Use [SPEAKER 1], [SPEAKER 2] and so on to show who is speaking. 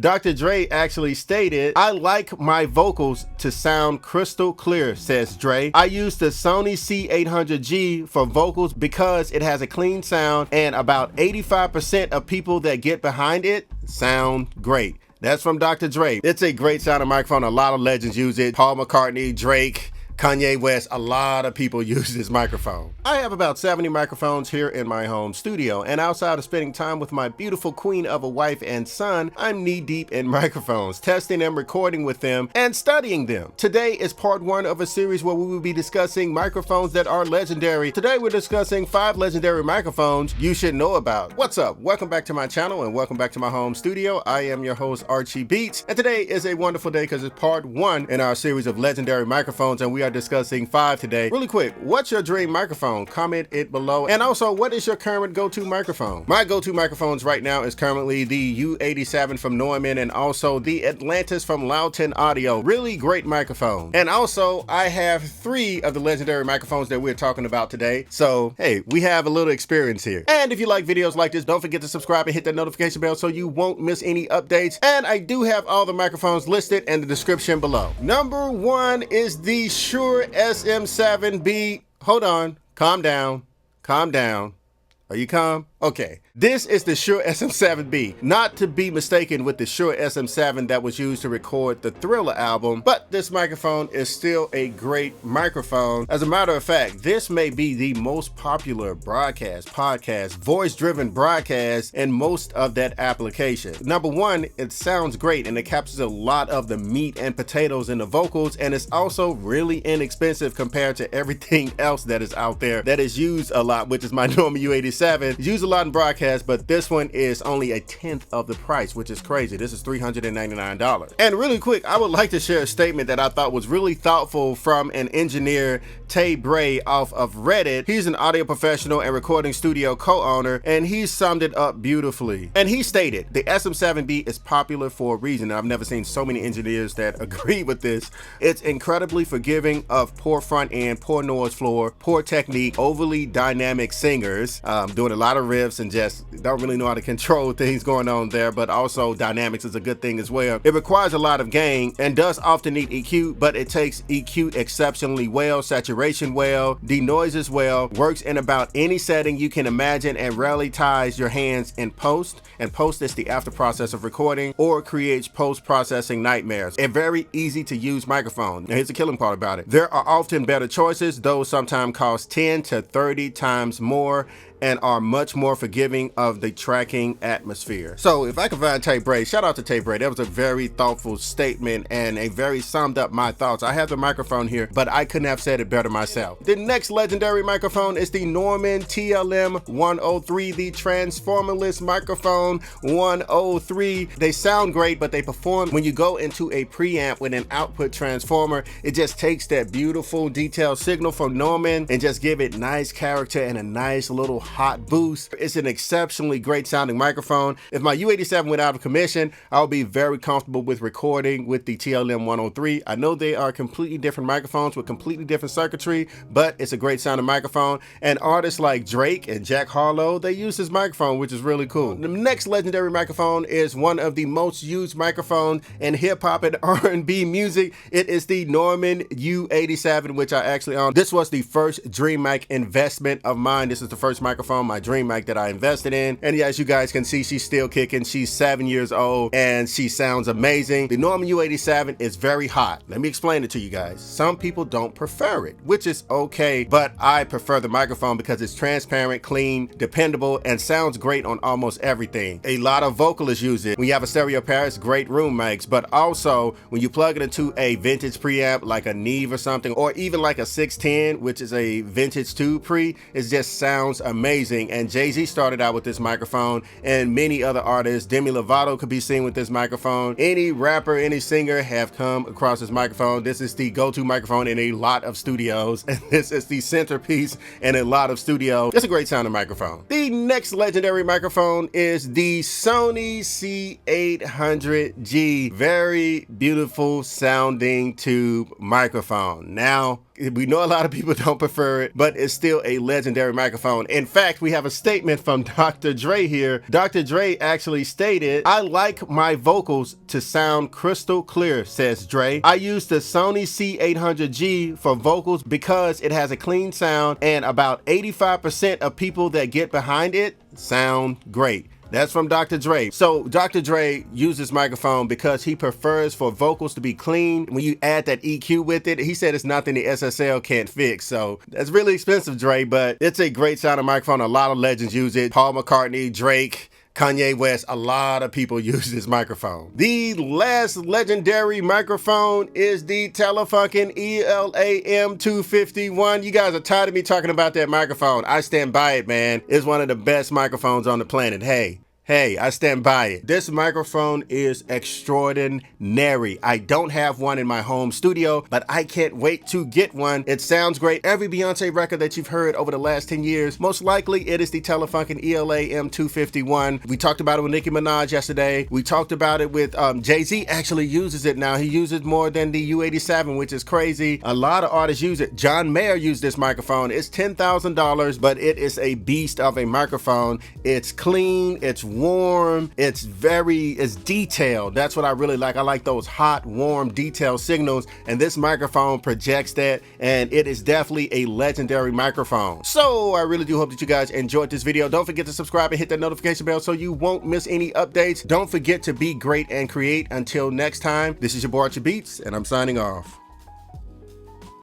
[SPEAKER 1] Dr. Dre actually stated, "I like my vocals to sound crystal clear," says Dre. "I use the Sony C800G for vocals because it has a clean sound and about 85% of people that get behind it sound great." That's from Dr. Dre. It's a great sounding microphone. A lot of legends use it. Paul McCartney, Drake, Kanye West, a lot of people use this microphone. I have about 70 microphones here in my home studio, and outside of spending time with my beautiful queen of a wife and son, I'm knee deep in microphones, testing them, recording with them, and studying them. Today is part one of a series where we will be discussing microphones that are legendary. Today we're discussing 5 legendary microphones you should know about. What's up? Welcome back to my channel and welcome back to my home studio. I am your host, Archie Beats, and today is a wonderful day because it's part one in our series of legendary microphones, and we are discussing 5 today. Really quick, what's your dream microphone? Comment it below. And also, what is your current go-to microphone? My go-to microphones right now is currently the U87 from Neumann and also the Atlantis from Loudton Audio. Really great microphone. And also, I have 3 of the legendary microphones that we're talking about today. So, hey, we have a little experience here. And if you like videos like this, don't forget to subscribe and hit that notification bell so you won't miss any updates. And I do have all the microphones listed in the description below. Number 1 is the Shure SM7b. Hold on, calm down, calm down. Are you calm? Okay. This is the Shure SM7b, not to be mistaken with the Shure SM7 that was used to record the Thriller album, but this microphone is still a great microphone. As a matter of fact, this may be the most popular broadcast, podcast, voice-driven broadcast in most of that application. Number 1, it sounds great and it captures a lot of the meat and potatoes in the vocals, and it's also really inexpensive compared to everything else that is out there that is used a lot, which is my Neumann U87. It's used a lot in broadcast, but this one is only a 1/10 of the price, which is crazy. This is $399. And really quick, I would like to share a statement that I thought was really thoughtful from an engineer, Tay Bray, off of Reddit. He's an audio professional and recording studio co-owner, and he summed it up beautifully. And he stated, "The SM7b is popular for a reason." I've never seen so many engineers that agree with this. "It's incredibly forgiving of poor front end, poor noise floor, poor technique, overly dynamic singers, doing a lot of riffs and just don't really know how to control things going on there, but also dynamics is a good thing as well. It requires a lot of gain and does often need EQ, but it takes EQ exceptionally well, saturation well, denoises well, works in about any setting you can imagine, and rarely ties your hands in post. And post is the after process of recording or creates post-processing nightmares. A very easy to use microphone." Now here's the killing part about it. "There are often better choices, those sometimes cost 10 to 30 times more and are much more forgiving of the tracking atmosphere." So if I can find Tay Bray, shout out to Tay Bray. That was a very thoughtful statement and a very summed up my thoughts. I have the microphone here, but I couldn't have said it better myself. The next legendary microphone is the Neumann TLM 103, the Transformerless Microphone 103. They sound great, but they perform when you go into a preamp with an output transformer. It just takes that beautiful detailed signal from Neumann and just give it nice character and a nice little hot boost. It's an exceptionally great sounding microphone. If my U87 went out of commission, I'll be very comfortable with recording with the TLM 103. I know they are completely different microphones with completely different circuitry, but it's a great sounding microphone. And artists like Drake and Jack Harlow, they use this microphone, which is really cool. The next legendary microphone is one of the most used microphones in hip hop and R&B music. It is the Neumann U87, which I actually own. This was the first dream mic investment of mine. This is the first microphone, my dream mic, that I invested in. And yeah, as you guys can see, she's still kicking. She's 7 years old and she sounds amazing. The Neumann U87 is very hot. Let me explain it to you guys. Some people don't prefer it, which is okay, but I prefer the microphone because it's transparent, clean, dependable, and sounds great on almost everything. A lot of vocalists use it. When you have a stereo pair, it's great room mics, but also when you plug it into a vintage preamp like a Neve or something, or even like a 610, which is a vintage tube pre, it just sounds amazing. And Jay-Z started out with this microphone, and many other artists. Demi Lovato could be seen with this microphone. Any rapper, any singer have come across this microphone. This is the go-to microphone in a lot of studios, and this is the centerpiece in a lot of studios. It's a great sounding microphone. The next legendary microphone is the Sony C800G. Very beautiful sounding tube microphone. Now, We know a lot of people don't prefer it, but it's still a legendary microphone. In fact, we have a statement from Dr. Dre here. Dr. Dre actually stated, "I like my vocals to sound crystal clear," says Dre. "I use the Sony C800G for vocals because it has a clean sound and about 85% of people that get behind it sound great." That's from Dr. Dre. So Dr. Dre uses this microphone because he prefers for vocals to be clean. When you add that EQ with it, he said it's nothing the SSL can't fix. So that's really expensive, Dre, but it's a great sounding microphone. A lot of legends use it. Paul McCartney, Drake, Kanye West, a lot of people use this microphone. The last legendary microphone is the Telefunken ELAM 251. You guys are tired of me talking about that microphone. I stand by it, man. It's one of the best microphones on the planet. Hey, I stand by it. This microphone is extraordinary. I don't have one in my home studio, but I can't wait to get one. It sounds great. Every Beyonce record that you've heard over the last 10 years, most likely it is the Telefunken ELAM 251. We talked about it with Nicki Minaj yesterday. We talked about it with Jay-Z actually uses it now. He uses more than the U87, which is crazy. A lot of artists use it. John Mayer used this microphone. It's $10,000, but it is a beast of a microphone. It's clean, it's warm, it's detailed. That's what I really like. I like those hot, warm, detailed signals, and this microphone projects that, and it is definitely a legendary microphone. So I really do hope that you guys enjoyed this video. Don't forget to subscribe and hit that notification bell so you won't miss any updates. Don't forget to be great and create. Until next time, this is your boy Archie Beats, and I'm signing off.